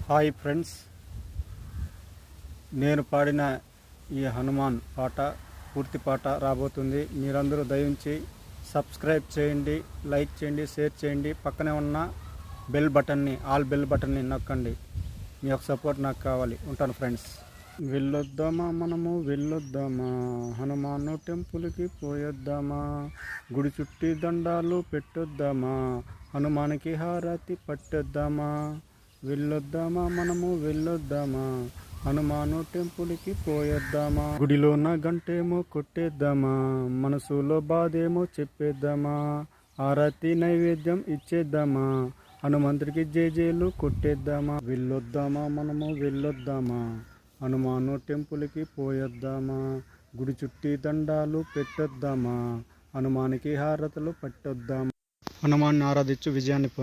Hi friends, నేను పాడిన ఈ హనుమాన్ పాట పూర్తి పాట రాబోతుంది. మీరందరూ దయించి సబ్స్క్రైబ్ చేయండి, లైక్ చేయండి, షేర్ చేయండి. పక్కనే ఉన్న బెల్ బటన్ని, ఆల్ బెల్ బటన్ని నొక్కండి. మీ యొక్క సపోర్ట్ నాకు కావాలి. ఉంటాను ఫ్రెండ్స్. వెళ్ళొద్దామా మనము వెళ్ళొద్దామా, హనుమాను టెంపుల్కి పోయొద్దామా, గుడి చుట్టి దండాలు పెట్టొద్దామా, హనుమానికి హారతి పట్టొద్దామా. వెళ్ళొద్దామా మనము వెళ్ళొద్దామా, హనుమాను టెంపుల్కి పోయొద్దామా, గుడిలోన గంటేమో కొట్టేద్దామా, మనసులో బాధేమో చెప్పేద్దామా, హారతి నైవేద్యం ఇచ్చేద్దామా, హనుమంతుడికి జేజేలు కొట్టేద్దామా. వెళ్ళొద్దామా మనము వెళ్ళొద్దామా, హనుమాను టెంపుల్కి పోయొద్దామా, గుడి చుట్టి దండాలు పెట్టొద్దామా, హనుమానికి హారతులు పట్టొద్దామా. హనుమాన్ని ఆరాధించు విజయాన్ని పొందు.